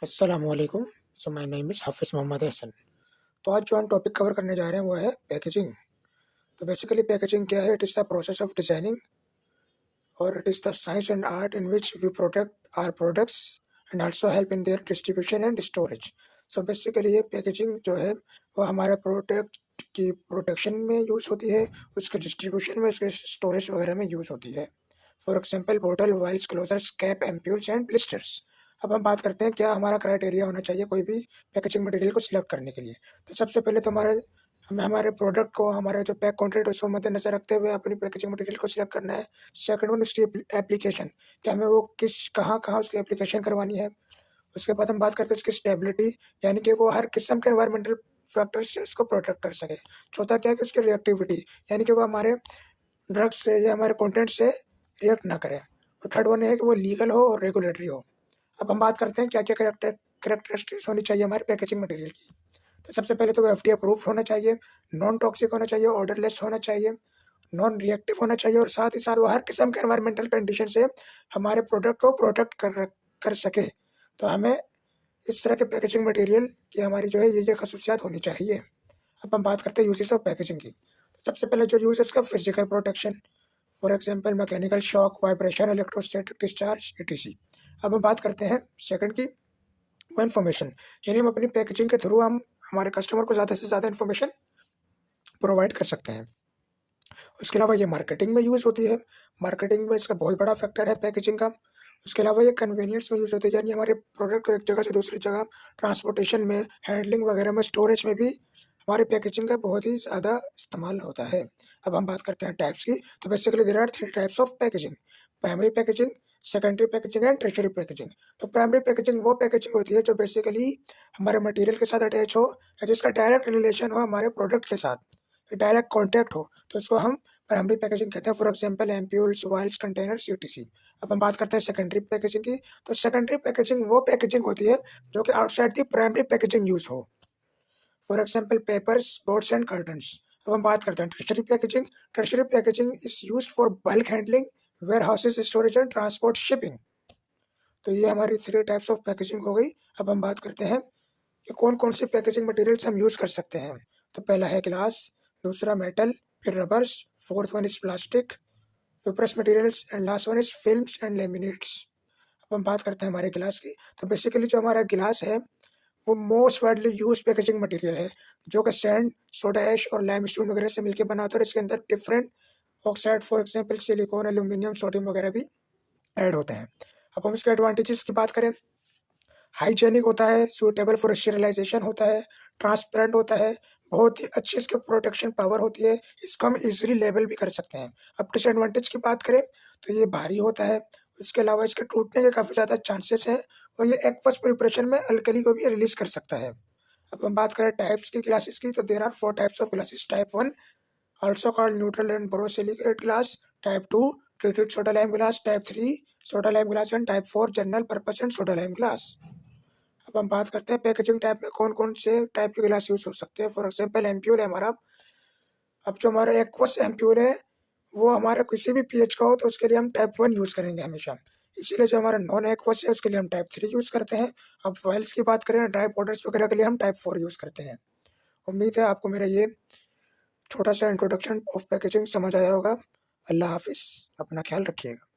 अस्सलामुअलैकुम। So my name is हाफ़िज़ मोहम्मद हसन। तो आज जो हम टॉपिक कवर करने जा रहे हैं वो है पैकेजिंग। तो बेसिकली पैकेजिंग क्या है? It is the process of designing और it is the science and art in which we protect our products and also help in their distribution and storage. So basically ये packaging जो है वो हमारे product की protection में use होती है, उसके डिस्ट्रीब्यूशन में, उसके स्टोरेज वगैरह में यूज़ होती है। For example bottle, vials, closures, cap, ampoules and blisters. अब हम बात करते हैं क्या हमारा क्राइटेरिया होना चाहिए कोई भी पैकेजिंग मटेरियल को सिलेक्ट करने के लिए। तो सबसे पहले तो हमें हमारे प्रोडक्ट को, हमारे जो पैक कंटेंट है उसको मद्देनजर रखते हुए अपनी पैकेजिंग मटेरियल को सिलेक्ट करना है। सेकंड वन, उसकी एप्लीकेशन, कि हमें वो किस कहाँ कहाँ उसकी एप्लीकेशन करवानी है। उसके बाद हम बात करते हैं उसकी स्टेबिलिटी, यानी कि वो हर किस्म के एनवायरमेंटल फैक्टर से उसको प्रोटेक्ट कर सके। चौथा क्या है कि उसकी रिएक्टिविटी, यानी कि वो हमारे ड्रग्स से या हमारे कंटेंट से रिएक्ट ना करे। और थर्ड वन है कि वो लीगल हो और रेगुलेटरी हो। अब हम बात करते हैं क्या-क्या कैरेक्टरिस्टिक्स होनी चाहिए हमारे पैकेजिंग मटेरियल की। तो सबसे पहले तो वो एफडीए अप्रूव्ड होना चाहिए, नॉन टॉक्सिक होना चाहिए, ऑर्डरलेस होना चाहिए, नॉन रिएक्टिव होना चाहिए और साथ ही साथ वो हर किस्म के एनवायरमेंटल कंडीशन से हमारे प्रोडक्ट को प्रोटेक्ट कर सके। तो हमें इस तरह के पैकेजिंग मटेरियल की हमारी जो है ये खसूसियात होनी चाहिए। अब हम बात करते हैं यूजेस ऑफ पैकेजिंग की। तो सबसे पहले जो यूज़ है उसका physical protection, for example mechanical shock, vibration, electrostatic discharge, etc. अब हम बात करते हैं सेकंड की, वो इन्फॉर्मेशन, यानी हम अपनी पैकेजिंग के थ्रू हम हमारे कस्टमर को ज़्यादा से ज़्यादा इन्फॉर्मेशन प्रोवाइड कर सकते हैं। उसके अलावा ये मार्केटिंग में यूज़ होती है। मार्केटिंग में इसका बहुत बड़ा फैक्टर है पैकेजिंग का। उसके अलावा ये कन्वीनियंस में यूज़ होती है, यानी हमारे प्रोडक्ट को एक जगह से दूसरी जगह ट्रांसपोर्टेशन में, हैंडलिंग वगैरह में, स्टोरेज में भी हमारे पैकेजिंग का बहुत ही ज़्यादा इस्तेमाल होता है। अब हम बात करते हैं टाइप्स की। तो basically there are 3 types of packaging: primary packaging, secondary packaging and tertiary packaging. तो प्राइमरी पैकेजिंग वो पैकेजिंग होती है जो बेसिकली हमारे मटेरियल के साथ अटैच हो या जिसका डायरेक्ट रिलेशन हो हमारे प्रोडक्ट के साथ, डायरेक्ट कॉन्टैक्ट हो, तो उसको हम प्राइमरी पैकेजिंग कहते हैं। For example ampoules, vials, containers, etc. अब हम बात करते हैं सेकेंडरी पैकेजिंग की। तो सेकेंडरी पैकेजिंग वो पैकेजिंग होती है जो कि outside the primary packaging use हो। For example papers, boards and cartons. अब हम बात करते हैं tertiary packaging. Tertiary packaging is used for bulk handling, warehouses, storage and transport shipping. तो ये हमारी 3 टाइप्स ऑफ पैकेजिंग हो गई। अब हम बात करते हैं कि कौन-कौन से पैकेजिंग मटेरियल्स हम यूज़ कर सकते हैं। तो पहला है ग्लास, दूसरा मेटल, फिर rubbers, fourth one is plastic, fibrous materials and last one is films and laminates. अब हम बात करते हैं हमारे गिलास की। तो बेसिकली जो हमारा गिलास है वो most widely use packaging material है, जो कि सैंड, सोडा ऐश और लाइमस्टोन वगैरह से मिलकर बना होता है और इसके अंदर different oxide, for example silicon, aluminium, sodium वगैरह भी ऐड होते हैं। अब हम इसके एडवांटेजेस की बात करें, हाइजेनिक होता है, सूटेबल फॉर स्टेरिलाइजेशन होता है, ट्रांसपेरेंट होता है, बहुत ही अच्छी इसकी प्रोटेक्शन पावर होती है, इसको हम इजीली लेबल भी कर सकते हैं। अब डिसएडवांटेज की बात करें तो ये भारी होता है, इसके अलावा इसके टूटने के काफ़ी ज़्यादा चांसेस हैं और ये एक्वस प्रिपरेशन में अल्कली को भी रिलीज कर सकता है। अब हम बात करें टाइप्स की, ग्लासेस की, तो there are 4 types of glasses. Type 1 also called neutral and borosilicate glass, type 2 treated soda lime glass, type 3 soda lime glass and type 4 general purpose and soda lime glass। अब हम बात करते हैं packaging type में कौन-कौन से type के गिलास यूज़ हो सकते हैं। फॉर एग्जांपल एम्प्यूल है हमारा। अब जो हमारा एक्वस एम्प्यूल है वो हमारा किसी भी पीएच का हो तो उसके लिए हम टाइप 1 यूज़ करेंगे हमेशा। इसीलिए जो हमारा नॉन एक्वस है उसके लिए हम टाइप 3 यूज़ करते हैं। अब वाइल्स की बात करें, ड्राई पाउडर्स वगैरह के लिए हम टाइप 4 यूज़ करते हैं। उम्मीद है आपको मेरा ये छोटा सा इंट्रोडक्शन ऑफ पैकेजिंग समझ आया होगा। अल्लाह हाफ़िज़, अपना ख्याल रखिएगा।